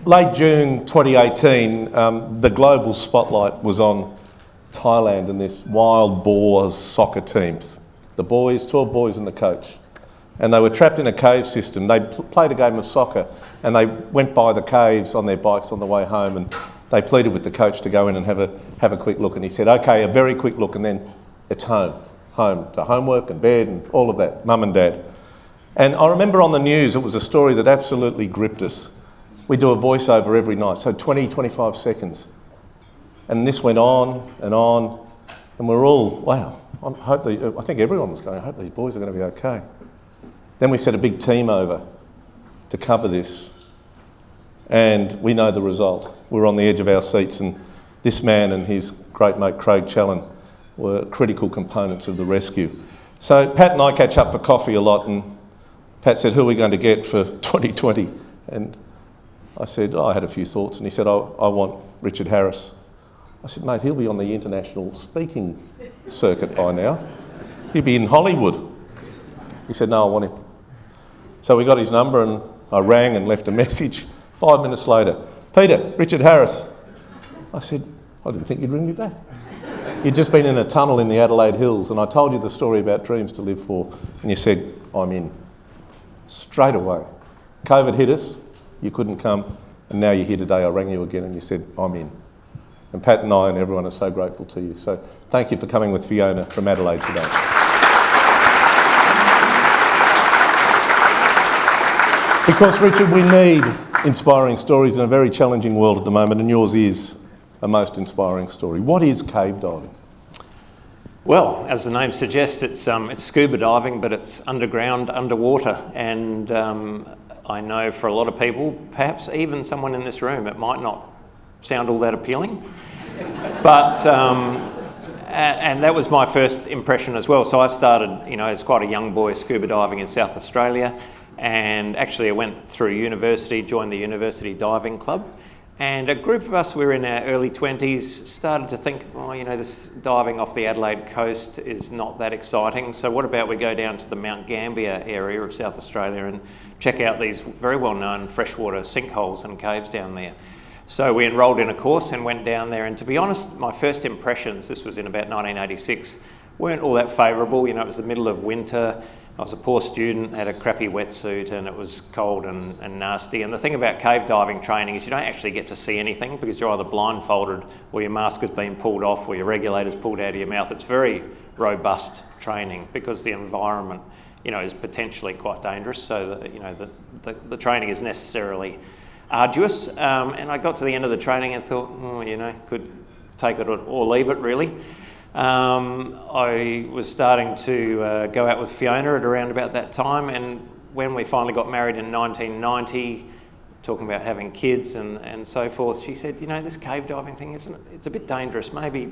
Late June 2018, the global spotlight was on Thailand and this wild boars soccer team. The boys, 12 boys and the coach. And they were trapped in a cave system. They played a game of soccer and they went by the caves on their bikes on the way home, and they pleaded with the coach to go in and have a quick look. And he said, okay, a very quick look, and then it's home to homework and bed and all of that, mum and dad. And I remember on the news, it was a story that absolutely gripped us. We do a voiceover every night, so 20, 25 seconds. And this went on, and we're all, wow, I think everyone was going, I hope these boys are going to be okay. Then we sent a big team over to cover this, and we know the result. We're on the edge of our seats, and this man and his great mate Craig Challen were critical components of the rescue. So Pat and I catch up for coffee a lot, and Pat said, who are we going to get for 2020? And I said, I had a few thoughts, and he said, I want Richard Harris. I said, mate, he'll be on the international speaking circuit by now. He'll be in Hollywood. He said, no, I want him. So we got his number, and I rang and left a message. 5 minutes later, Peter, Richard Harris. I said, I didn't think you'd ring me back. You'd just been in a tunnel in the Adelaide Hills, and I told you the story about Dreams to Live For, and you said, I'm in. Straight away. COVID hit us, you couldn't come, and now you're here today. I rang you again and you said, I'm in. And Pat and I and everyone are so grateful to you. So thank you for coming with Fiona from Adelaide today. Because, Richard, we need inspiring stories in a very challenging world at the moment, and yours is a most inspiring story. What is cave diving? Well, as the name suggests, it's scuba diving, but it's underground, underwater. And I know for a lot of people, perhaps even someone in this room, it might not sound all that appealing. But, and that was my first impression as well. So I started, as quite a young boy, scuba diving in South Australia. And actually I went through university, joined the University Diving Club. And a group of us, we were in our early 20s, started to think, this diving off the Adelaide coast is not that exciting. So what about we go down to the Mount Gambier area of South Australia and check out these very well-known freshwater sinkholes and caves down there. So we enrolled in a course and went down there. And to be honest, my first impressions, this was in about 1986, weren't all that favourable. It was the middle of winter. I was a poor student, had a crappy wetsuit, and it was cold and nasty. And the thing about cave diving training is you don't actually get to see anything because you're either blindfolded or your mask has been pulled off or your regulator's pulled out of your mouth. It's very robust training because the environment, is potentially quite dangerous. So the training is necessarily arduous. And I got to the end of the training and thought, could take it or leave it really. I was starting to go out with Fiona at around about that time, and when we finally got married in 1990, talking about having kids and so forth, she said, this cave diving thing, it's a bit dangerous, maybe, do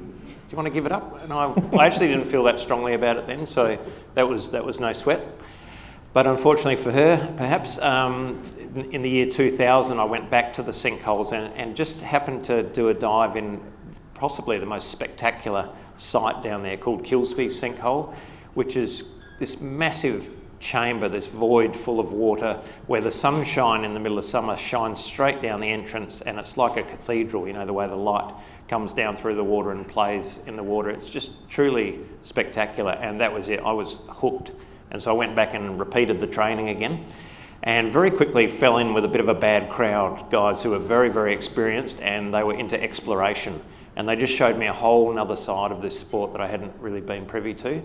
you want to give it up? And I actually didn't feel that strongly about it then, so that was no sweat. But unfortunately for her, perhaps, in the year 2000, I went back to the sinkholes and just happened to do a dive in possibly the most spectacular site down there called Kilsby Sinkhole, which is this massive chamber, this void full of water where the sunshine in the middle of summer shines straight down the entrance, and it's like a cathedral, the way the light comes down through the water and plays in the water. It's just truly spectacular, and that was it. I was hooked, and so I went back and repeated the training again, and very quickly fell in with a bit of a bad crowd, guys who were very, very experienced, and they were into exploration. And they just showed me a whole other side of this sport that I hadn't really been privy to.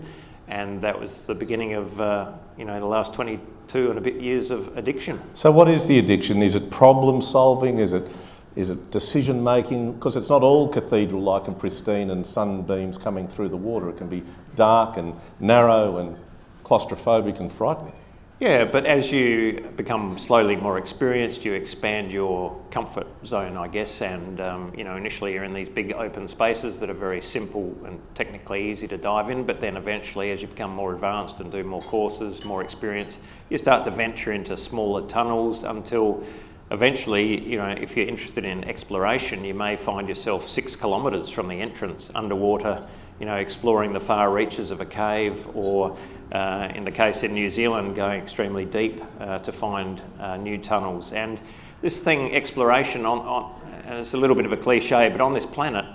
And that was the beginning of, the last 22 and a bit years of addiction. So what is the addiction? Is it problem solving? Is it decision making? Because it's not all cathedral-like and pristine and sunbeams coming through the water. It can be dark and narrow and claustrophobic and frightening. Yeah, but as you become slowly more experienced, you expand your comfort zone, I guess, and initially you're in these big open spaces that are very simple and technically easy to dive in, but then eventually as you become more advanced and do more courses, more experience, you start to venture into smaller tunnels until eventually, if you're interested in exploration, you may find yourself 6 kilometres from the entrance underwater, exploring the far reaches of a cave, or in the case in New Zealand, going extremely deep to find new tunnels. And this thing, exploration, and it's a little bit of a cliche, but on this planet,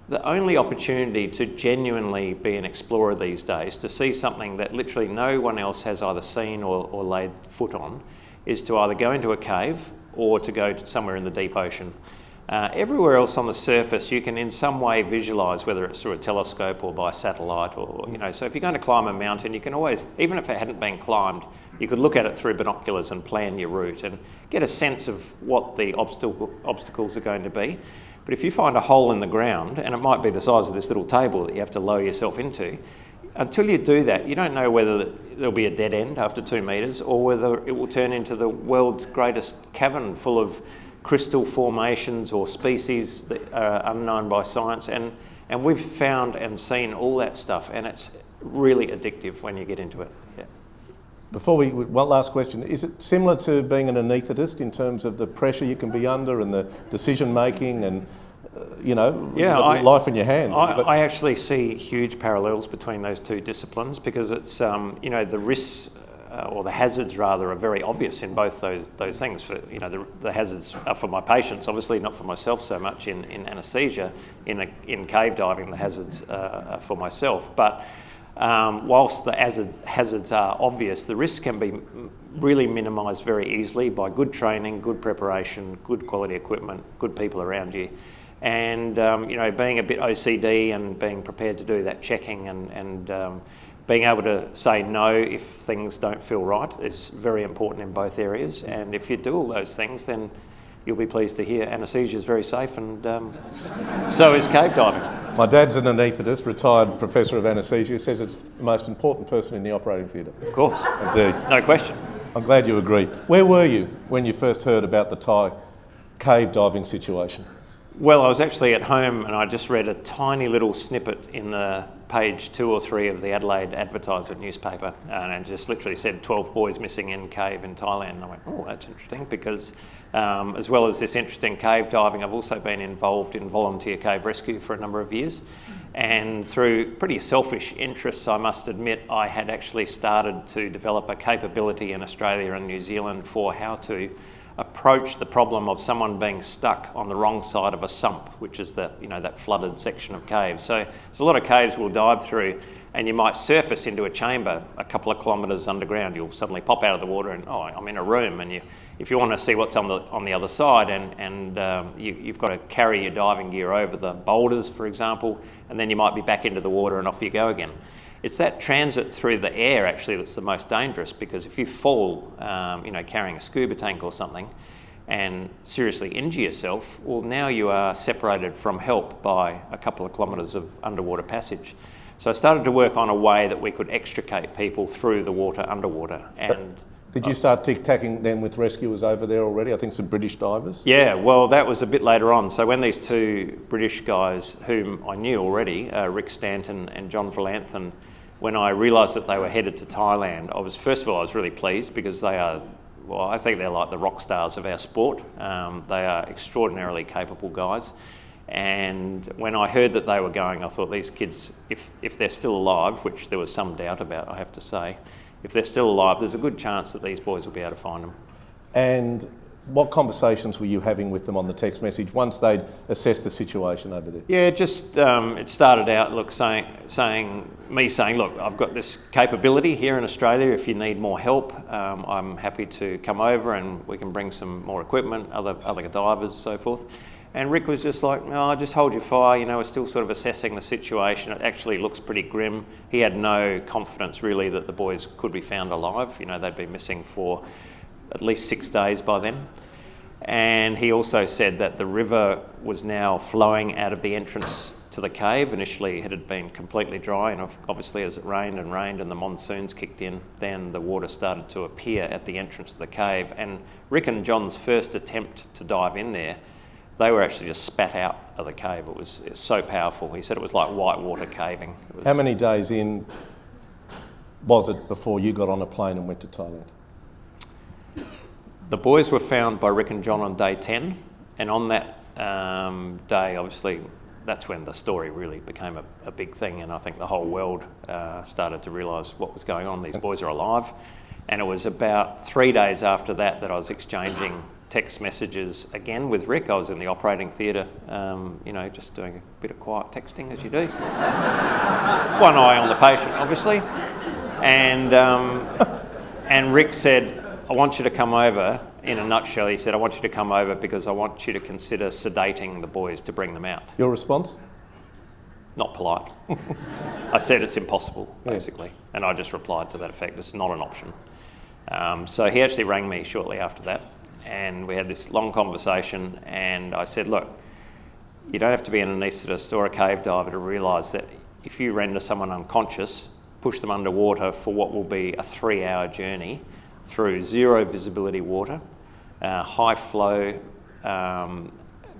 the only opportunity to genuinely be an explorer these days, to see something that literally no one else has either seen or laid foot on, is to either go into a cave or to go to somewhere in the deep ocean. Everywhere else on the surface, you can in some way visualise, whether it's through a telescope or by satellite, or so if you're going to climb a mountain, you can always, even if it hadn't been climbed, you could look at it through binoculars and plan your route and get a sense of what the obstacles are going to be. But if you find a hole in the ground, and it might be the size of this little table that you have to lower yourself into, until you do that, you don't know whether there'll be a dead end after 2 metres or whether it will turn into the world's greatest cavern full of crystal formations or species that are unknown by science. And we've found and seen all that stuff, and it's really addictive when you get into it. Yeah. One last question. Is it similar to being an anaesthetist in terms of the pressure you can be under and the decision making and, life in your hands? I actually see huge parallels between those two disciplines because it's, the risks or the hazards rather are very obvious in both those things. For the hazards are for my patients, obviously not for myself so much in anaesthesia. In cave diving, the hazards are for myself. But whilst the hazards are obvious, the risks can be really minimised very easily by good training, good preparation, good quality equipment, good people around you. And being a bit OCD and being prepared to do that checking and being able to say no if things don't feel right is very important in both areas. And if you do all those things, then you'll be pleased to hear anaesthesia is very safe, and so is cave diving. My dad's an anaesthetist, retired professor of anaesthesia, says it's the most important person in the operating theatre. Of course. Indeed. No question. I'm glad you agree. Where were you when you first heard about the Thai cave diving situation? Well, I was actually at home and I just read a tiny little snippet in the page 2 or 3 of the Adelaide Advertiser newspaper, and it just literally said 12 boys missing in cave in Thailand. And I went, oh, that's interesting, because as well as this interesting cave diving, I've also been involved in volunteer cave rescue for a number of years. And through pretty selfish interests, I must admit, I had actually started to develop a capability in Australia and New Zealand for how to approach the problem of someone being stuck on the wrong side of a sump, which is that flooded section of caves. So there's a lot of caves we'll dive through, and you might surface into a chamber a couple of kilometres underground. You'll suddenly pop out of the water and, oh, I'm in a room. And if you want to see what's on the other side, you've got to carry your diving gear over the boulders, for example, and then you might be back into the water and off you go again. It's that transit through the air actually that's the most dangerous, because if you fall, carrying a scuba tank or something, and seriously injure yourself, well, now you are separated from help by a couple of kilometres of underwater passage. So I started to work on a way that we could extricate people through the water underwater. And did you start tic-tacking then with rescuers over there already? I think some British divers? Yeah, well, that was a bit later on. So when these 2 British guys, whom I knew already, Rick Stanton and John Valanthan, when I realised that they were headed to Thailand, I was really pleased, because they are, well, I think they're like the rock stars of our sport. They are extraordinarily capable guys. And when I heard that they were going, I thought, these kids, if they're still alive, which there was some doubt about, I have to say, if they're still alive, there's a good chance that these boys will be able to find them. And what conversations were you having with them on the text message once they'd assessed the situation over there? Yeah, just it started out saying, look, I've got this capability here in Australia. If you need more help, I'm happy to come over and we can bring some more equipment, other divers, so forth. And Rick was just like, no, just hold your fire. We're still sort of assessing the situation. It actually looks pretty grim. He had no confidence really that the boys could be found alive. They'd been missing for at least 6 days by then. And he also said that the river was now flowing out of the entrance to the cave. Initially it had been completely dry, and obviously as it rained and the monsoons kicked in, then the water started to appear at the entrance to the cave. And Rick and John's first attempt to dive in there, they were actually just spat out of the cave. It was so powerful. He said it was like whitewater caving. How many days in was it before you got on a plane and went to Thailand? The boys were found by Rick and John on day 10, and on that day, obviously, that's when the story really became a big thing, and I think the whole world started to realise what was going on. These boys are alive. And it was about 3 days after that I was exchanging text messages again with Rick. I was in the operating theatre, just doing a bit of quiet texting, as you do. One eye on the patient, obviously. And Rick said, I want you to come over. In a nutshell, he said, I want you to come over because I want you to consider sedating the boys to bring them out. Your response? Not polite. I said it's impossible, basically. And I just replied to that effect, it's not an option. So he actually rang me shortly after that, and we had this long conversation, and I said, look, you don't have to be an anaesthetist or a cave diver to realise that if you render someone unconscious, push them underwater for what will be a 3-hour journey through zero visibility water, high flow,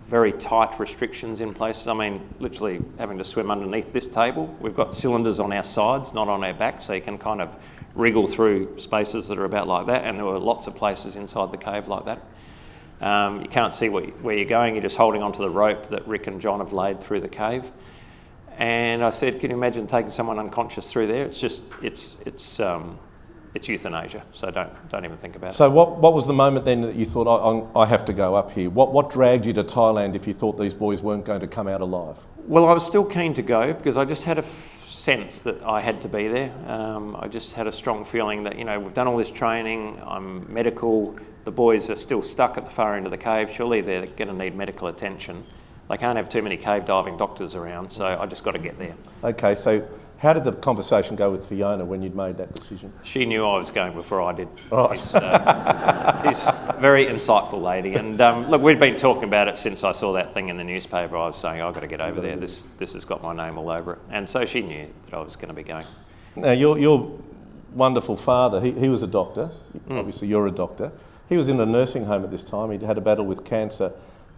very tight restrictions in places. I mean, literally having to swim underneath this table. We've got cylinders on our sides, not on our back, so you can kind of wriggle through spaces that are about like that, and there were lots of places inside the cave like that. You can't see where you're going, you're just holding onto the rope that Rick and John have laid through the cave. And I said, can you imagine taking someone unconscious through there? It's euthanasia, so don't even think about it. So what was the moment then that you thought, I have to go up here? What dragged you to Thailand if you thought these boys weren't going to come out alive? Well, I was still keen to go because I just had a sense that I had to be there. I just had a strong feeling that, we've done all this training, I'm medical, the boys are still stuck at the far end of the cave, surely they're going to need medical attention. They can't have too many cave diving doctors around, so I just got to get there. Okay, so how did the conversation go with Fiona when you'd made that decision? She knew I was going before I did. Right. She's a very insightful lady. And look, we'd been talking about it since I saw that thing in the newspaper. I was saying, I've got to get over there. This has got my name all over it. And so she knew that I was going to be going. Now, your wonderful father, he was a doctor. Obviously, you're a doctor. He was in a nursing home at this time. He'd had a battle with cancer.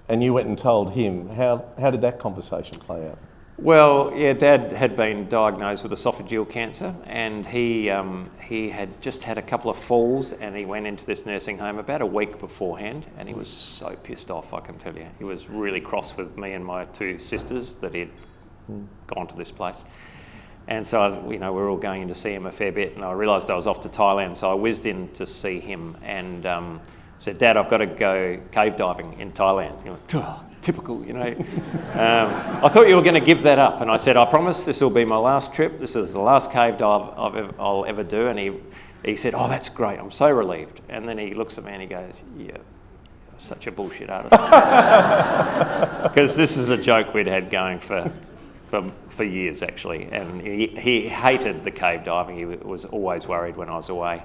And you went and told him. How did that conversation play out? Well, yeah, Dad had been diagnosed with esophageal cancer, and he had just had a couple of falls, and he went into this nursing home about a week beforehand, and he was so pissed off, I can tell you. He was really cross with me and my 2 sisters that he'd gone to this place. And so, we were all going in to see him a fair bit, and I realised I was off to Thailand, so I whizzed in to see him and said, Dad, I've got to go cave diving in Thailand. He went, typical, I thought you were going to give that up. And I said, I promise this will be my last trip. This is the last cave dive I'll ever do. And he said, oh, that's great. I'm so relieved. And then he looks at me and he goes, yeah, you're such a bullshit artist. Because this is a joke we'd had going for years, actually. And he hated the cave diving. He was always worried when I was away.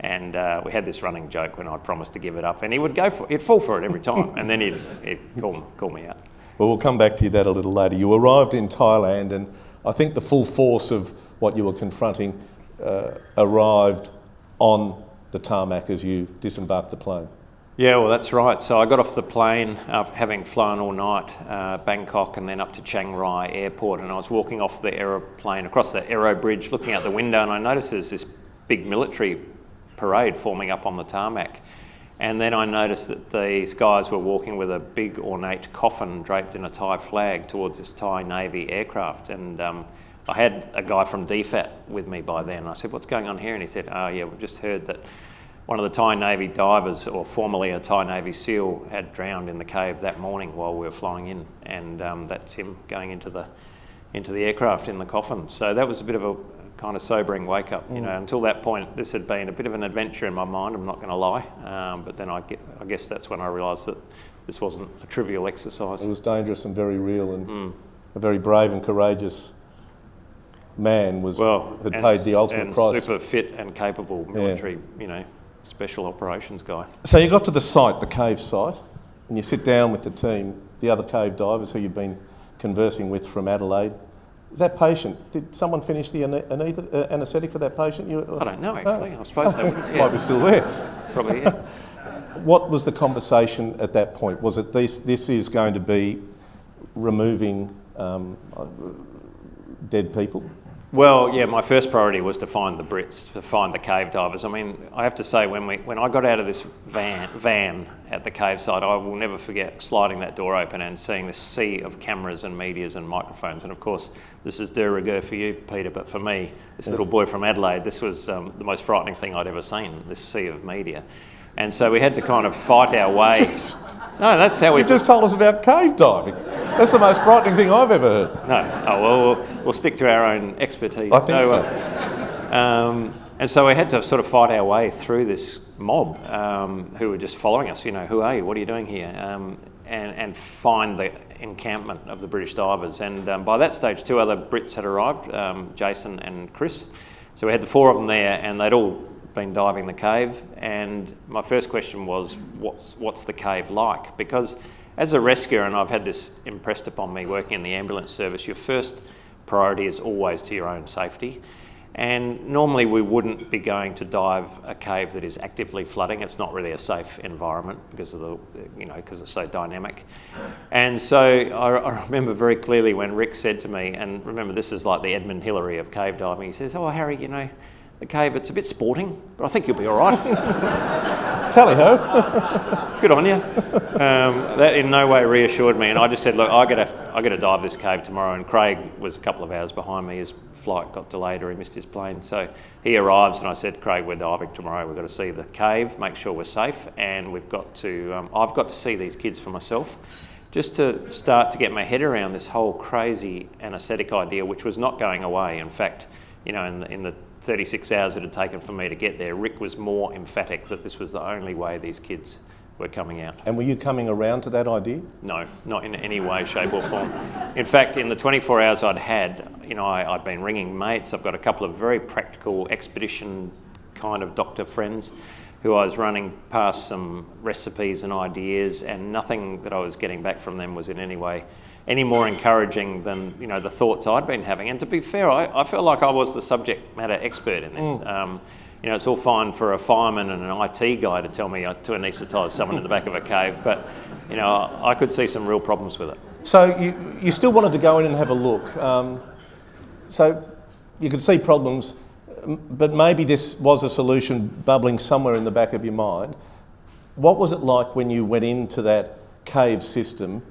And we had this running joke when I promised to give it up, and he would go for it. He'd fall for it every time, and then he'd call me out. Well, we'll come back to your dad a little later. You arrived in Thailand, and I think the full force of what you were confronting arrived on the tarmac as you disembarked the plane. Yeah, well, that's right. So I got off the plane having flown all night, Bangkok, and then up to Chiang Rai Airport, and I was walking off the aeroplane across the aero bridge, looking out the window, and I noticed there's this big military parade forming up on the tarmac. And then I noticed that these guys were walking with a big ornate coffin draped in a Thai flag towards this Thai Navy aircraft. And I had a guy from DFAT with me by then. I said, what's going on here? And he said, oh yeah, we've just heard that one of the Thai Navy divers, or formerly a Thai Navy SEAL, had drowned in the cave that morning while we were flying in. And that's him going into the aircraft in the coffin. So that was a bit of a kind of sobering wake up. Until that point, this had been a bit of an adventure in my mind, I'm not going to lie. But then I guess that's when I realised that this wasn't a trivial exercise. It was dangerous and very real, and a very brave and courageous man had paid the ultimate price. Super fit and capable military, special operations guy. So you got to the site, the cave site, and you sit down with the team, the other cave divers who you've been conversing with from Adelaide. Is that patient, did someone finish the anaesthetic for that patient? I don't know, actually. I suppose they would. Yeah. Might be still there. Probably, yeah. What was the conversation at that point? Was it this is going to be removing dead people? Well, yeah, my first priority was to find the Brits, to find the cave divers. I mean, I have to say, when I got out of this van at the cave site, I will never forget sliding that door open and seeing this sea of cameras and medias and microphones. And of course, this is de rigueur for you, Peter, but for me, this little boy from Adelaide, this was the most frightening thing I'd ever seen, this sea of media. And so we had to kind of fight our way. Jeez. No, that's how we... You just told us about cave diving. That's the most frightening thing I've ever heard. No, well, we'll stick to our own expertise. I think so. And so we had to sort of fight our way through this mob who were just following us. You know, who are you? What are you doing here? And find the encampment of the British divers. And by that stage, 2 other Brits had arrived, Jason and Chris. So we had the 4 of them there, and they'd all been diving the cave. And my first question was, what's the cave like? Because as a rescuer, and I've had this impressed upon me working in the ambulance service, your first priority is always to your own safety. And normally we wouldn't be going to dive a cave that is actively flooding. It's not really a safe environment because of because it's so dynamic. And so I remember very clearly when Rick said to me, and remember this is like the Edmund Hillary of cave diving, he says, "Oh, Harry, the cave, it's a bit sporting, but I think you'll be all right." Tally-ho. Good on you. That in no way reassured me, and I just said, "Look, I got to dive this cave tomorrow." And Craig was a couple of hours behind me. His flight got delayed, or he missed his plane. So he arrives, and I said, "Craig, we're diving tomorrow. We've got to see the cave, make sure we're safe, and we've got to. I've got to see these kids for myself, just to start to get my head around this whole crazy anaesthetic idea, which was not going away. In fact, in the 36 hours it had taken for me to get there, Rick was more emphatic that this was the only way these kids were coming out. And were you coming around to that idea? No, not in any way, shape or form. In fact, in the 24 hours I'd had, I'd been ringing mates. I've got a couple of very practical expedition kind of doctor friends who I was running past some recipes and ideas, and nothing that I was getting back from them was in any way any more encouraging than the thoughts I'd been having. And to be fair, I felt like I was the subject matter expert in this. It's all fine for a fireman and an IT guy to tell me to anaesthetise someone in the back of a cave, but I could see some real problems with it. So you still wanted to go in and have a look. So you could see problems, but maybe this was a solution bubbling somewhere in the back of your mind. What was it like when you went into that cave system?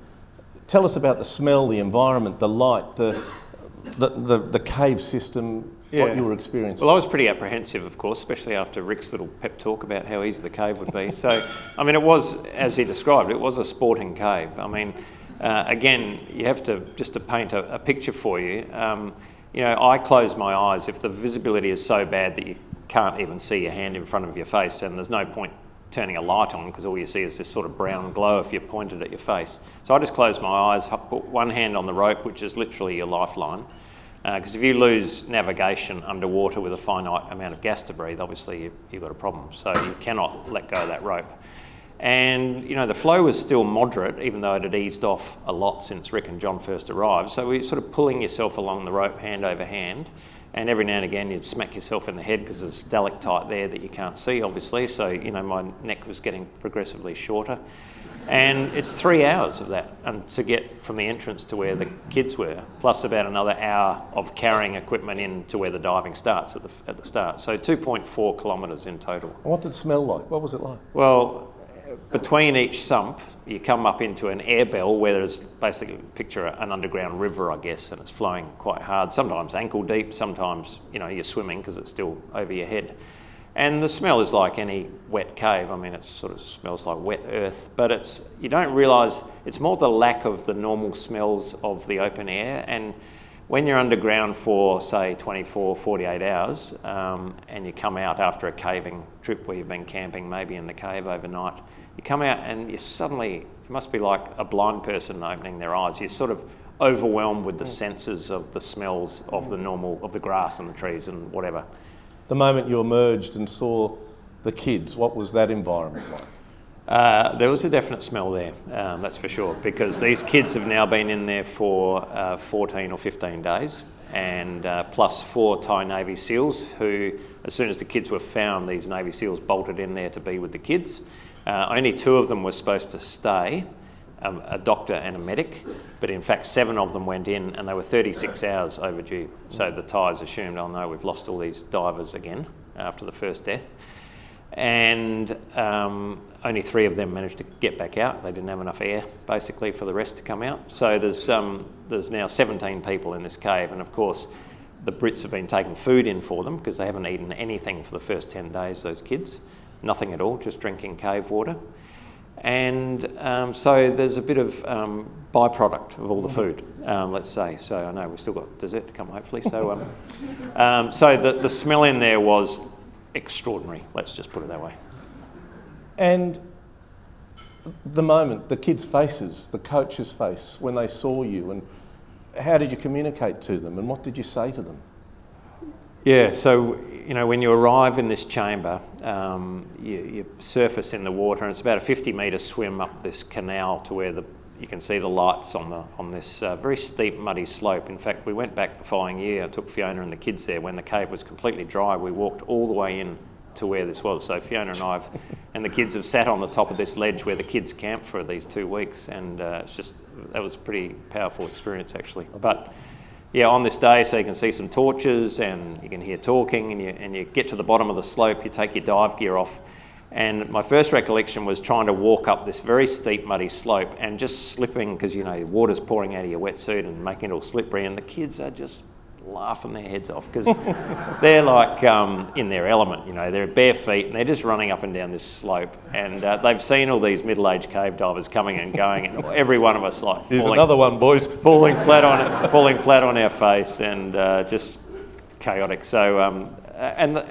Tell us about the smell, the environment, the light, the cave system, what you were experiencing. Well, I was pretty apprehensive, of course, especially after Rick's little pep talk about how easy the cave would be. So, it was, as he described, it was a sporting cave. Again, you have to, just to paint a picture for you, I close my eyes if the visibility is so bad that you can't even see your hand in front of your face, and there's no point turning a light on because all you see is this sort of brown glow if you're pointed at your face. So I just close my eyes, put one hand on the rope, which is literally your lifeline, because if you lose navigation underwater with a finite amount of gas to breathe, obviously you've got a problem. So you cannot let go of that rope. And the flow was still moderate, even though it had eased off a lot since Rick and John first arrived. So we're sort of pulling yourself along the rope hand over hand. And every now and again you'd smack yourself in the head because there's a stalactite there that you can't see, obviously. So, my neck was getting progressively shorter. And it's 3 hours of that to get from the entrance to where the kids were, plus about another hour of carrying equipment in to where the diving starts at the start. So 2.4 kilometres in total. What did it smell like? What was it like? Well, between each sump, you come up into an air bell where there's basically, picture an underground river, I guess, and it's flowing quite hard, sometimes ankle deep, sometimes, you're swimming because it's still over your head. And the smell is like any wet cave. It sort of smells like wet earth, but you don't realise, it's more the lack of the normal smells of the open air. And when you're underground for, say, 24, 48 hours, and you come out after a caving trip where you've been camping maybe in the cave overnight, you come out and you suddenly, it must be like a blind person opening their eyes. You're sort of overwhelmed with the senses of the smells of the grass and the trees and whatever. The moment you emerged and saw the kids, what was that environment like? There was a definite smell there, that's for sure, because these kids have now been in there for 14 or 15 days, and plus 4 Thai Navy SEALs who, as soon as the kids were found, these Navy SEALs bolted in there to be with the kids. Only 2 of them were supposed to stay a doctor and a medic, but in fact 7 of them went in and they were 36 hours overdue. So the Thais assumed, oh no, we've lost all these divers again after the first death. And only 3 of them managed to get back out. They didn't have enough air, basically, for the rest to come out. So there's now 17 people in this cave, and of course the Brits have been taking food in for them because they haven't eaten anything for the first 10 days, those kids. Nothing at all, just drinking cave water. And so there's a bit of byproduct of all the food, let's say. So I know we've still got dessert to come, hopefully. So, so the smell in there was extraordinary, let's just put it that way. And the moment, the kids' faces, the coach's face, when they saw you, and how did you communicate to them, and what did you say to them? Yeah, so, you know, when you arrive in this chamber, you surface in the water, and it's about a 50-metre swim up this canal to where you can see the lights on this very steep, muddy slope. In fact, we went back the following year. I took Fiona and the kids there when the cave was completely dry. We walked all the way in to where this was. So Fiona and and the kids have sat on the top of this ledge where the kids camped for these 2 weeks, and that was a pretty powerful experience, actually. But yeah, on this day, so you can see some torches and you can hear talking, and you get to the bottom of the slope, you take your dive gear off. And my first recollection was trying to walk up this very steep, muddy slope and just slipping, because, you know, water's pouring out of your wetsuit and making it all slippery, and the kids are just laughing their heads off because they're like in their element, you know, they're bare feet and they're just running up and down this slope, and they've seen all these middle-aged cave divers coming and going, and every one of us like here's another one, boys, falling flat on our face, and just chaotic. So and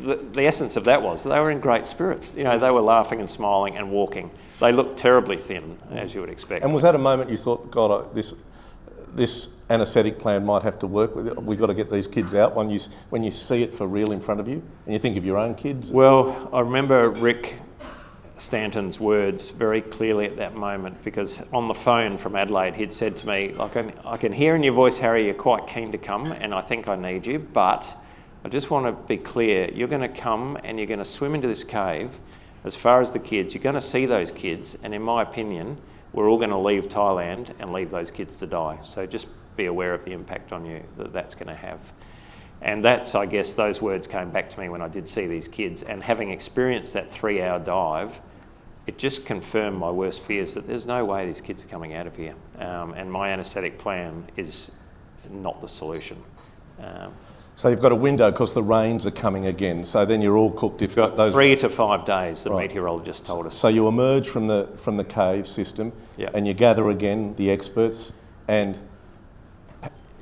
the essence of that was they were in great spirits. You know, they were laughing and smiling and walking. They looked terribly thin, as you would expect. And was that a moment you thought, God, this anaesthetic plan might have to work? We've got to get these kids out, when you see it for real in front of you, and you think of your own kids? Well, I remember Rick Stanton's words very clearly at that moment, because on the phone from Adelaide he'd said to me, like, I can hear in your voice, Harry, you're quite keen to come and I think I need you, but I just want to be clear, you're going to come and you're going to swim into this cave as far as the kids, you're going to see those kids, and in my opinion we're all going to leave Thailand and leave those kids to die. So just be aware of the impact on you that that's going to have. And that's, I guess, those words came back to me when I did see these kids, and having experienced that 3-hour dive, it just confirmed my worst fears that there's no way these kids are coming out of here. And my anaesthetic plan is not the solution. So you've got a window because the rains are coming again, so then you're all cooked if got those... 3 to 5 days, the Right. meteorologist told us. So you emerge from the cave system, Yep. and you gather again the experts, and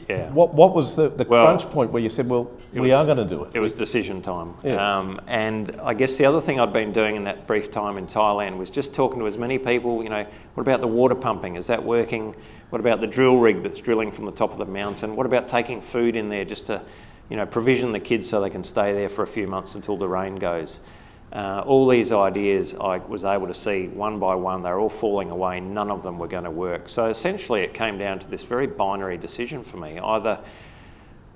Yeah. what was the crunch point where you said, well, we are going to do it? It was decision time. Yeah. And I guess the other thing I'd been doing in that brief time in Thailand was just talking to as many people, you know, what about the water pumping? Is that working? What about the drill rig that's drilling from the top of the mountain? What about taking food in there just to, you know, provision the kids so they can stay there for a few months until the rain goes? All these ideas I was able to see one by one. They were all falling away. None of them were going to work. So essentially it came down to this very binary decision for me. Either,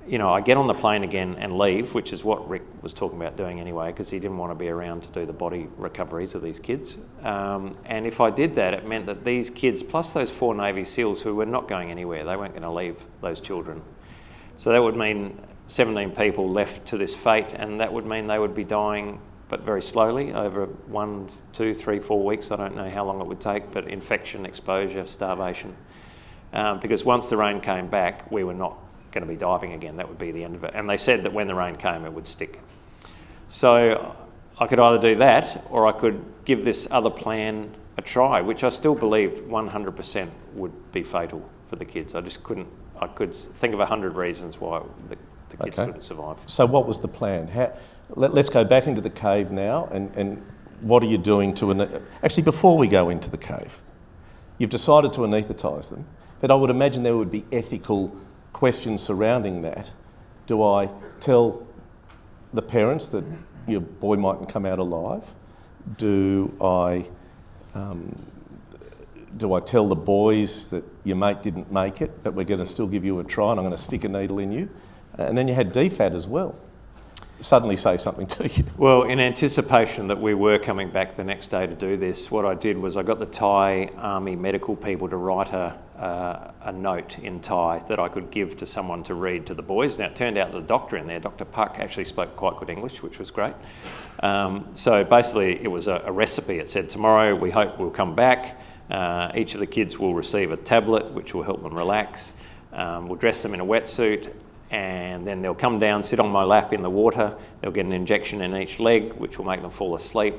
you know, I get on the plane again and leave, which is what Rick was talking about doing anyway, because he didn't want to be around to do the body recoveries of these kids. And if I did that, it meant that these kids, plus those 4 Navy SEALs who were not going anywhere, they weren't going to leave those children. So that would mean 17 people left to this fate, and that would mean they would be dying, but very slowly over 1, 2, 3, 4 weeks. I don't know how long it would take, but infection, exposure, starvation. Because once the rain came back, we were not going to be diving again. That would be the end of it. And they said that when the rain came, it would stick. So I could either do that, or I could give this other plan a try, which I still believed 100% would be fatal for the kids. I could think of 100 reasons why the kids couldn't survive. So what was the plan? Let's go back into the cave now, and what are you doing to... Actually, before we go into the cave, you've decided to anaesthetise them, but I would imagine there would be ethical questions surrounding that. Do I tell the parents that your boy mightn't come out alive? Do I tell the boys that your mate didn't make it, but we're going to still give you a try and I'm going to stick a needle in you? And then you had DFAT as well. suddenly say something to you? Well, in anticipation that we were coming back the next day to do this, what I did was I got the Thai Army medical people to write a note in Thai that I could give to someone to read to the boys. Now, it turned out the doctor in there, Dr. Puck, actually spoke quite good English, which was great. So basically, it was a recipe. It said, tomorrow we hope we'll come back. Each of the kids will receive a tablet, which will help them relax. We'll dress them in a wetsuit, and then they'll come down, sit on my lap in the water. They'll get an injection in each leg, which will make them fall asleep.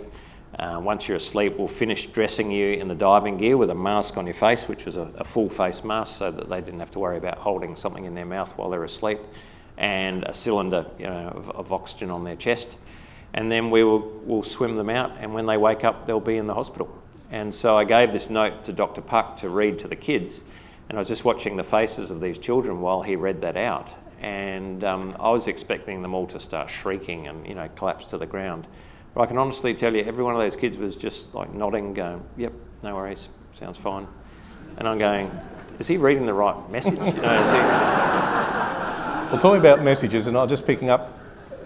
Once you're asleep, we'll finish dressing you in the diving gear with a mask on your face, which was a full face mask, so that they didn't have to worry about holding something in their mouth while they're asleep, and a cylinder, of oxygen on their chest. And then we'll swim them out, and when they wake up, they'll be in the hospital. And so I gave this note to Dr. Puck to read to the kids, and I was just watching the faces of these children while he read that out. And I was expecting them all to start shrieking and, collapse to the ground. But I can honestly tell you, every one of those kids was just like nodding, going, yep, no worries, sounds fine. And I'm going, is he reading the right message? Well, talking about messages, and I'm just picking up,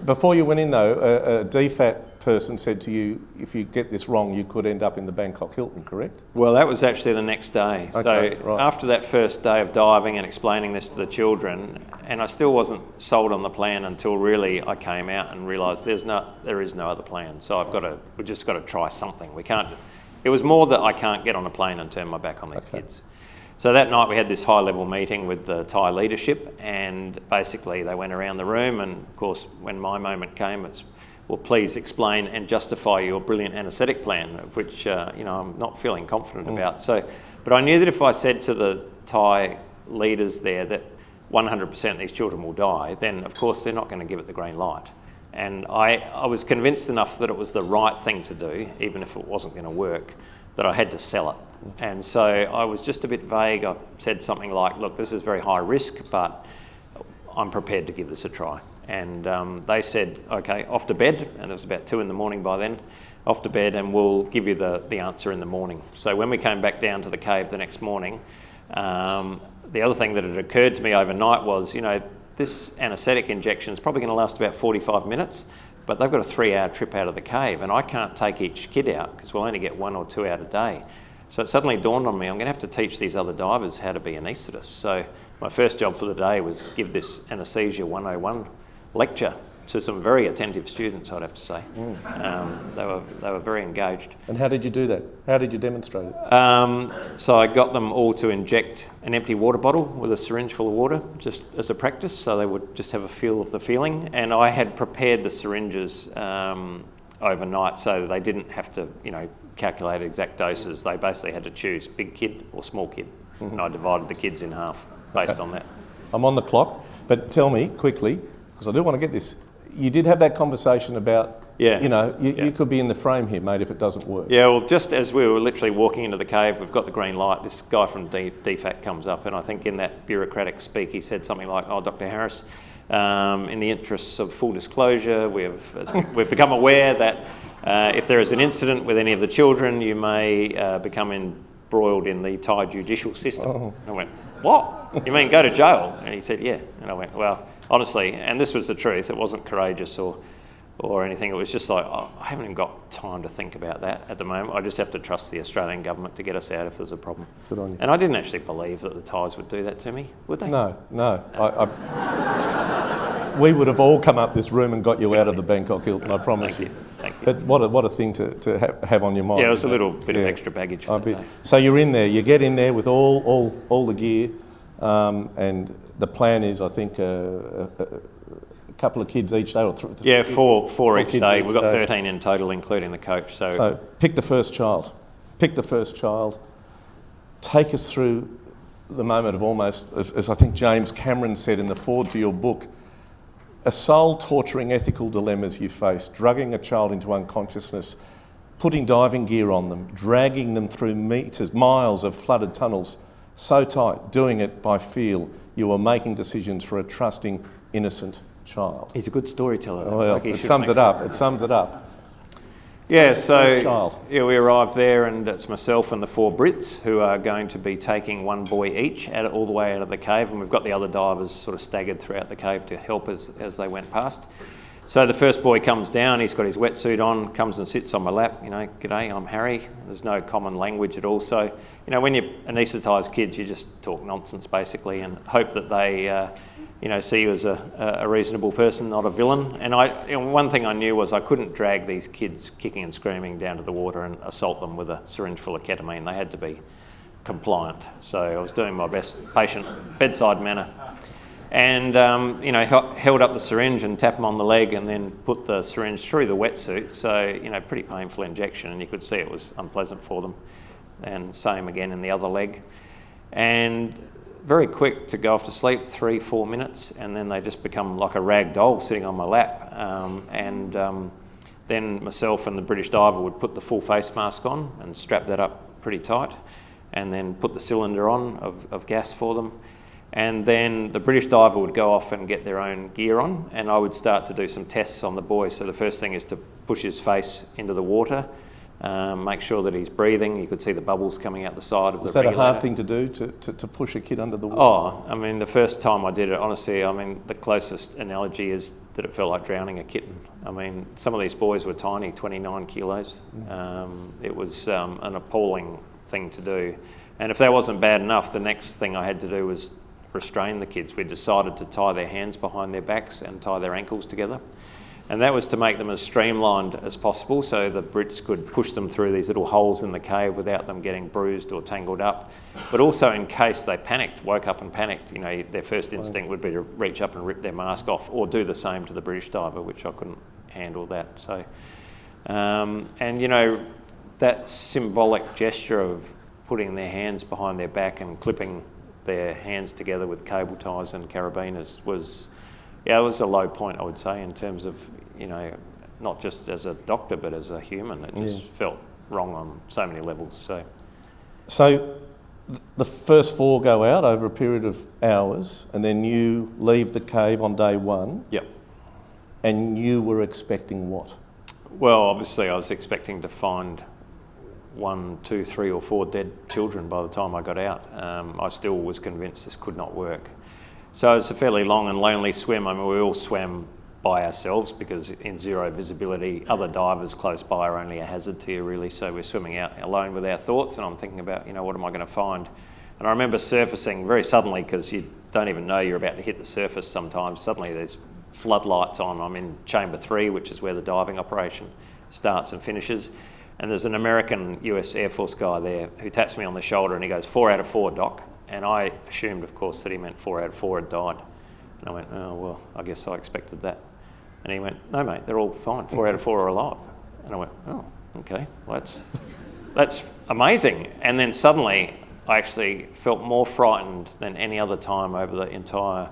before you went in though, a DFAT person said to you, if you get this wrong, you could end up in the Bangkok Hilton, correct? Well, that was actually the next day. Okay, so right. After that first day of diving and explaining this to the children, and I still wasn't sold on the plan until really I came out and realised there is no other plan. So we've just got to try something. We can't. It was more that I can't get on a plane and turn my back on these kids. So that night we had this high-level meeting with the Thai leadership, and basically they went around the room, and of course when my moment came, it's, well, please explain and justify your brilliant anaesthetic plan, of which I'm not feeling confident about. But I knew that if I said to the Thai leaders there that 100% of these children will die, then of course they're not going to give it the green light. And I was convinced enough that it was the right thing to do, even if it wasn't going to work, that I had to sell it. And so I was just a bit vague. I said something like, look, this is very high risk, but I'm prepared to give this a try. And they said, okay, off to bed, and it was about 2 a.m. by then, off to bed, and we'll give you the answer in the morning. So when we came back down to the cave the next morning, the other thing that had occurred to me overnight was, this anaesthetic injection is probably going to last about 45 minutes, but they've got a 3-hour trip out of the cave, and I can't take each kid out because we'll only get 1 or 2 out a day. So it suddenly dawned on me, I'm going to have to teach these other divers how to be anaesthetists. So my first job for the day was give this anaesthesia 101 lecture to some very attentive students, I'd have to say. They were very engaged. And how did you do that? How did you demonstrate it? So I got them all to inject an empty water bottle with a syringe full of water, just as a practice, so they would just have a feel of the feeling. And I had prepared the syringes overnight, so they didn't have to, calculate exact doses. They basically had to choose big kid or small kid. And I divided the kids in half based on that. I'm on the clock, but tell me quickly, because I do want to get this. You did have that conversation about, you could be in the frame here, mate, if it doesn't work. Yeah, well, just as we were literally walking into the cave, we've got the green light, this guy from DFAT comes up, and I think in that bureaucratic speak he said something like, oh, Dr. Harris, in the interests of full disclosure, we've become aware that if there is an incident with any of the children, you may become embroiled in the Thai judicial system. Oh. I went, what? You mean go to jail? And he said, yeah. And I went, well, honestly, and this was the truth, it wasn't courageous or anything, it was just like, oh, I haven't even got time to think about that at the moment. I just have to trust the Australian government to get us out if there's a problem. Good on you. And I didn't actually believe that the Thais would do that to me, would they? No. We would have all come up this room and got you out of the Bangkok Hilton, I promise you. Thank you. But what a thing to have on your mind. Yeah, it was a little bit of extra baggage for the day. So you're in there, you get in there with all the gear, and the plan is, I think, a couple of kids each day, or four each day. We've got day. 13 in total, including the coach. So pick the first child. Take us through the moment of almost, as I think James Cameron said in the foreword to your book, a soul-torturing ethical dilemmas you face, drugging a child into unconsciousness, putting diving gear on them, dragging them through miles of flooded tunnels, so tight, doing it by feel. You are making decisions for a trusting, innocent child. He's a good storyteller. Well, it sums it up. Yeah, First child. we arrived there, and it's myself and the 4 Brits who are going to be taking 1 boy each all the way out of the cave, and we've got the other divers sort of staggered throughout the cave to help as they went past. So the first boy comes down, he's got his wetsuit on, comes and sits on my lap, you know, "G'day, I'm Harry." There's no common language at all. So, you know, when you anaesthetise kids, you just talk nonsense basically and hope that they, you know, see you as a reasonable person, not a villain. And one thing I knew was I couldn't drag these kids kicking and screaming down to the water and assault them with a syringe full of ketamine. They had to be compliant. So I was doing my best patient bedside manner. And, you know, held up the syringe and tap them on the leg and then put the syringe through the wetsuit. So, you know, pretty painful injection, and you could see it was unpleasant for them. And same again in the other leg. And very quick to go off to sleep, 3-4 minutes, and then they just become like a rag doll sitting on my lap. Then myself and the British diver would put the full face mask on and strap that up pretty tight, and then put the cylinder on of gas for them. And then the British diver would go off and get their own gear on, and I would start to do some tests on the boy. So the first thing is to push his face into the water, make sure that he's breathing. You could see the bubbles coming out the side of the regulator. Was that a hard thing to do, to push a kid under the water? Oh, I mean, the first time I did it, honestly, I mean, the closest analogy is that it felt like drowning a kitten. I mean, some of these boys were tiny, 29 kilos. It was an appalling thing to do. And if that wasn't bad enough, the next thing I had to do was restrain the kids. We decided to tie their hands behind their backs and tie their ankles together. And that was to make them as streamlined as possible so the Brits could push them through these little holes in the cave without them getting bruised or tangled up. But also in case they panicked, woke up and panicked, you know, their first instinct would be to reach up and rip their mask off or do the same to the British diver, which I couldn't handle that. So, and you know, that symbolic gesture of putting their hands behind their back and clipping their hands together with cable ties and carabiners was, yeah, it was a low point, I would say, in terms of, you know, not just as a doctor but as a human. It just felt wrong on so many levels. So the first 4 go out over a period of hours, and then you leave the cave on day 1. Yep. And you were expecting what? Well, obviously I was expecting to find 1, 2, 3 or 4 dead children by the time I got out. I still was convinced this could not work. So it's a fairly long and lonely swim. I mean, we all swam by ourselves because in zero visibility, other divers close by are only a hazard to you, really. So we're swimming out alone with our thoughts, and I'm thinking about, you know, what am I going to find? And I remember surfacing very suddenly, because you don't even know you're about to hit the surface sometimes. Suddenly there's floodlights on. I'm in chamber 3, which is where the diving operation starts and finishes. And there's an American US Air Force guy there who taps me on the shoulder and he goes, 4 out of 4, Doc. And I assumed, of course, that he meant 4 out of 4 had died. And I went, oh, well, I guess I expected that. And he went, no, mate, they're all fine. 4 out of 4 are alive. And I went, oh, okay, well, that's amazing. And then suddenly I actually felt more frightened than any other time over the entire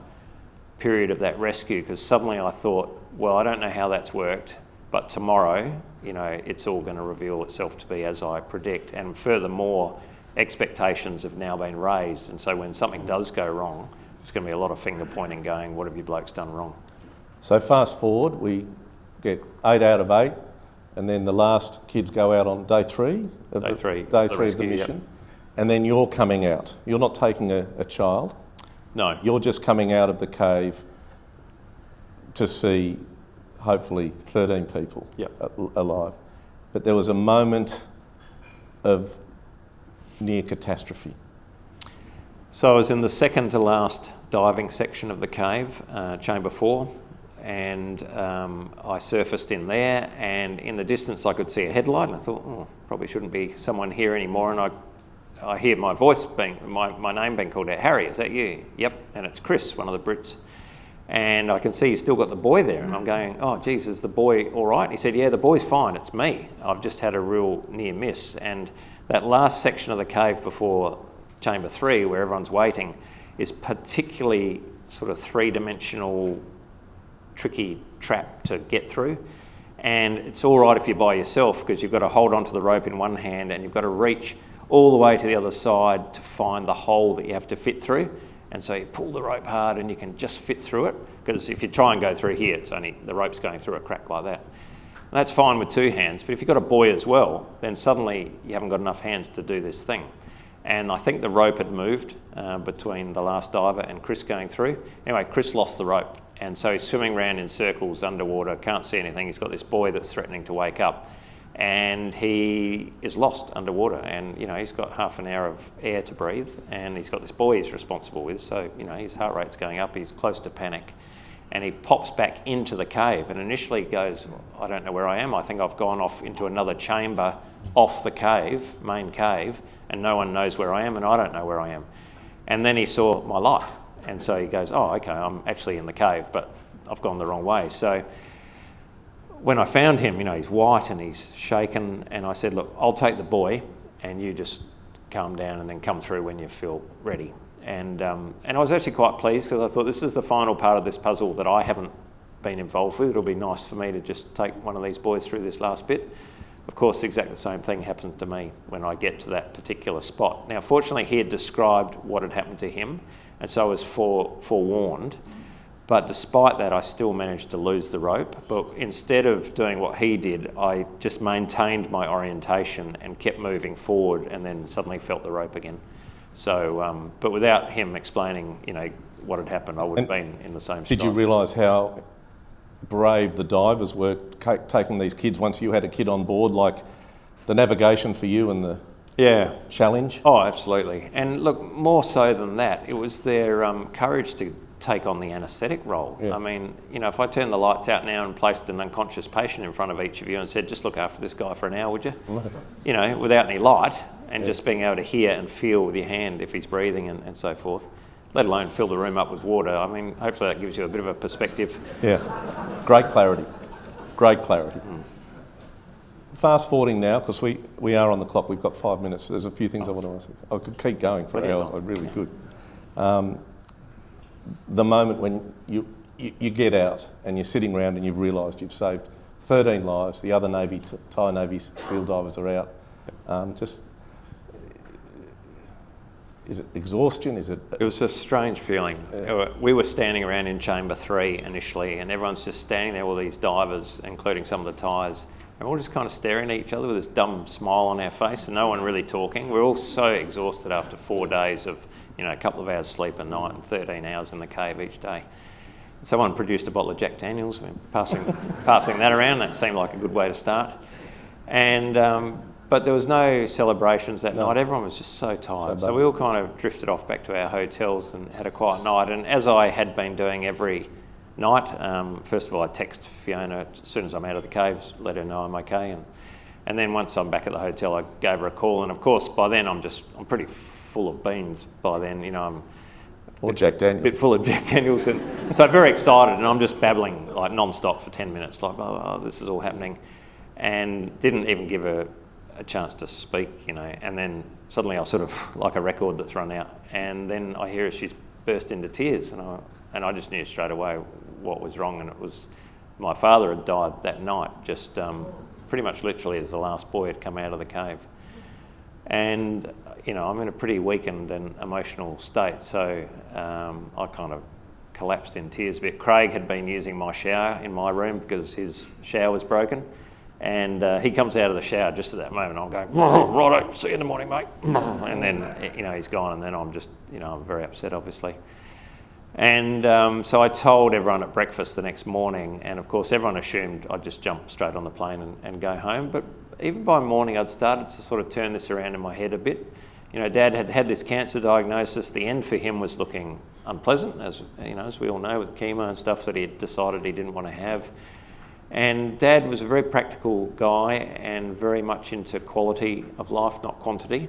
period of that rescue, because suddenly I thought, well, I don't know how that's worked, but tomorrow, you know, it's all going to reveal itself to be as I predict. And furthermore, expectations have now been raised. And so when something does go wrong, it's going to be a lot of finger pointing going, what have you blokes done wrong? So fast forward, we get 8 out of 8, and then the last kids go out on day 3 of the mission. Yep. And then you're coming out. You're not taking a child. No. You're just coming out of the cave to see hopefully 13 people alive. But there was a moment of near catastrophe. So I was in the second to last diving section of the cave, chamber 4, and I surfaced in there, and in the distance I could see a headlight, and I thought, oh, probably shouldn't be someone here anymore. And I hear my voice my name being called out. Harry, is that you? Yep. And it's Chris, one of the Brits. And I can see you still got the boy there. And I'm going, oh, geez, is the boy all right? He said, yeah, the boy's fine. It's me. I've just had a real near miss. And that last section of the cave before chamber 3, where everyone's waiting, is particularly sort of 3-dimensional, tricky trap to get through. And it's all right if you're by yourself, because you've got to hold onto the rope in one hand and you've got to reach all the way to the other side to find the hole that you have to fit through. And so you pull the rope hard and you can just fit through it, because if you try and go through here, it's only the rope's going through a crack like that. And that's fine with 2 hands, but if you've got a boy as well, then suddenly you haven't got enough hands to do this thing. And I think the rope had moved between the last diver and Chris going through. Anyway, Chris lost the rope And so he's swimming around in circles underwater, can't see anything. He's got this boy that's threatening to wake up, and he is lost underwater. And, you know, he's got half an hour of air to breathe, and he's got this boy he's responsible with. So, you know, his heart rate's going up, he's close to panic. And he pops back into the cave and initially goes, I don't know where I am. I think I've gone off into another chamber off the cave, main cave, and no one knows where I am and I don't know where I am. And then he saw my light. And so he goes, oh, okay, I'm actually in the cave, but I've gone the wrong way. So when I found him, you know, he's white and he's shaken, and I said, look, I'll take the boy and you just calm down and then come through when you feel ready. And I was actually quite pleased because I thought this is the final part of this puzzle that I haven't been involved with. It'll be nice for me to just take one of these boys through this last bit. Of course, exactly the same thing happens to me when I get to that particular spot. Now, fortunately, he had described what had happened to him, and so I was forewarned. But despite that, I still managed to lose the rope. But instead of doing what he did, I just maintained my orientation and kept moving forward, and then suddenly felt the rope again. So, but without him explaining, you know, what had happened, I would have been in the same spot. Did you realise how brave the divers were taking these kids once you had a kid on board, like the navigation for you and the challenge? Oh, absolutely. And look, more so than that, it was their courage to take on the anaesthetic role. Yeah. I mean, you know, if I turned the lights out now and placed an unconscious patient in front of each of you and said, just look after this guy for an hour, would you? You know, without any light, and just being able to hear and feel with your hand if he's breathing and so forth, let alone fill the room up with water. I mean, hopefully that gives you a bit of a perspective. Yeah, great clarity, great clarity. Fast forwarding now, because we are on the clock, we've got 5 minutes. There's a few things I want to ask you. I could keep going for hours, I really could. The moment when you get out and you're sitting around and you've realised you've saved 13 lives, the other Thai Navy field divers are out, is it exhaustion? It was a strange feeling. We were standing around in Chamber 3 initially, and everyone's just standing there, all these divers, including some of the Thais, and we're all just kind of staring at each other with this dumb smile on our face and no one really talking. We're all so exhausted after 4 days of, you know, a couple of hours sleep a night and 13 hours in the cave each day. Someone produced a bottle of Jack Daniels, we're passing that around. That seemed like a good way to start. And but there was no celebrations that night. Everyone was just so tired. So we all kind of drifted off back to our hotels and had a quiet night. And as I had been doing every night, first of all, I text Fiona as soon as I'm out of the caves, let her know I'm okay. And then once I'm back at the hotel, I gave her a call. And of course, by then I'm pretty full of beans by then, you know. Jack Daniels. A bit full of Jack Daniels. And so very excited, and I'm just babbling like non-stop for 10 minutes, like, oh, this is all happening. And didn't even give her a chance to speak, you know, and then suddenly I was sort of like a record that's run out, and then I hear her, she's burst into tears, and I just knew straight away what was wrong, and it was my father had died that night, just pretty much literally as the last boy had come out of the cave. And, you know, I'm in a pretty weakened and emotional state, so I kind of collapsed in tears a bit. Craig had been using my shower in my room because his shower was broken. And he comes out of the shower just at that moment. I'm going, righto, see you in the morning, mate. And then, you know, he's gone, and then I'm just, you know, I'm very upset, obviously. And so I told everyone at breakfast the next morning, and of course everyone assumed I'd just jump straight on the plane and go home. But even by morning, I'd started to sort of turn this around in my head a bit. You know, Dad had had this cancer diagnosis. The end for him was looking unpleasant, as you know, as we all know, with chemo and stuff that he had decided he didn't want to have. And Dad was a very practical guy and very much into quality of life, not quantity.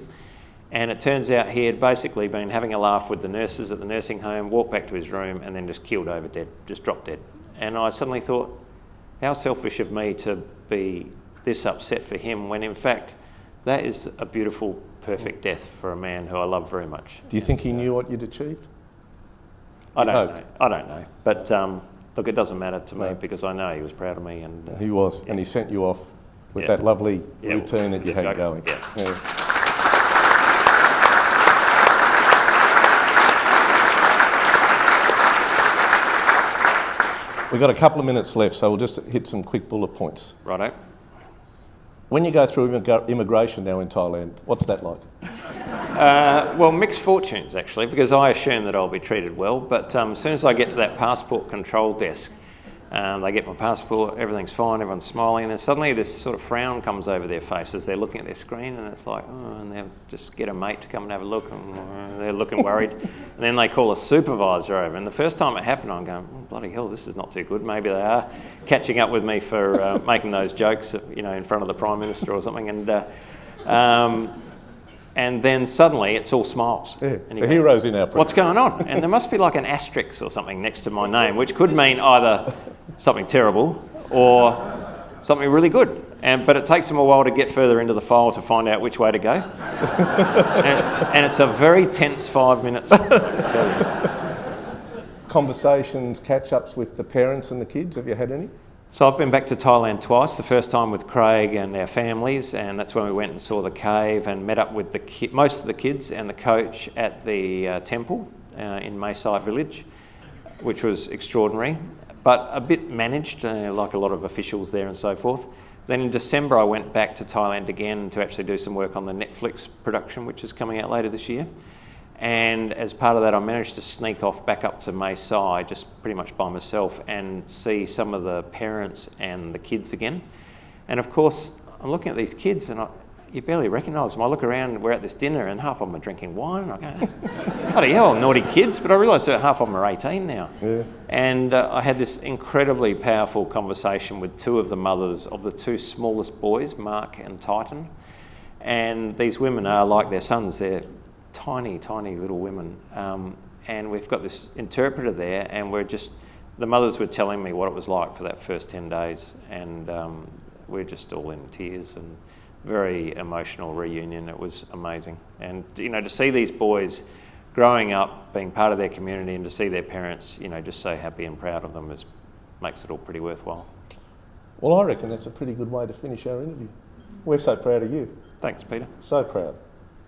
And it turns out he had basically been having a laugh with the nurses at the nursing home, walked back to his room, and then just keeled over dead, just dropped dead. And I suddenly thought, how selfish of me to be this upset for him when in fact that is a beautiful, perfect death for a man who I love very much. Do you think he knew what you'd achieved? I don't know. But look, it doesn't matter to me because I know he was proud of me. And he was, and he sent you off with that lovely routine that you had going. We've got a couple of minutes left, so we'll just hit some quick bullet points. Righto. When you go through immigration now in Thailand, what's that like? Well, mixed fortunes actually, because I assume that I'll be treated well, but as soon as I get to that passport control desk, they get my passport, everything's fine, everyone's smiling, and then suddenly this sort of frown comes over their faces. They're looking at their screen, and it's like, oh, and they'll just get a mate to come and have a look, and they're looking worried. And then they call a supervisor over, and the first time it happened, I'm going, oh, bloody hell, this is not too good. Maybe they are catching up with me for making those jokes, in front of the Prime Minister or something, and then suddenly it's all smiles. Yeah, and the heroes in our press. What's going on? And there must be like an asterisk or something next to my name, which could mean either something terrible or something really good. But it takes them a while to get further into the file to find out which way to go. and it's a very tense 5 minutes. Conversations, catch-ups with the parents and the kids, have you had any? So I've been back to Thailand twice, the first time with Craig and our families, and that's when we went and saw the cave and met up with most of the kids and the coach at the temple in Mae Sai village, which was extraordinary, but a bit managed, like a lot of officials there and so forth. Then in December I went back to Thailand again to actually do some work on the Netflix production, which is coming out later this year. And as part of that, I managed to sneak off back up to Mae Sai, just pretty much by myself, and see some of the parents and the kids again. And of course, I'm looking at these kids and you barely recognise them. I look around, we're at this dinner and half of them are drinking wine. And I go, bloody hell, naughty kids. But I realise that half of them are 18 now. Yeah. And I had this incredibly powerful conversation with two of the mothers of the two smallest boys, Mark and Titan. And these women are like their sons. They're tiny, tiny little women. And we've got this interpreter there, and the mothers were telling me what it was like for that first 10 days, and we're just all in tears, and very emotional reunion. It was amazing. And, to see these boys growing up, being part of their community, and to see their parents, just so happy and proud of them makes it all pretty worthwhile. Well, I reckon that's a pretty good way to finish our interview. We're so proud of you. Thanks, Peter. So proud.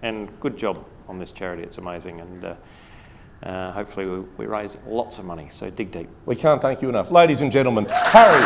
And good job on this charity. It's amazing, and hopefully we raise lots of money, so dig deep. We can't thank you enough. Ladies and gentlemen, Harry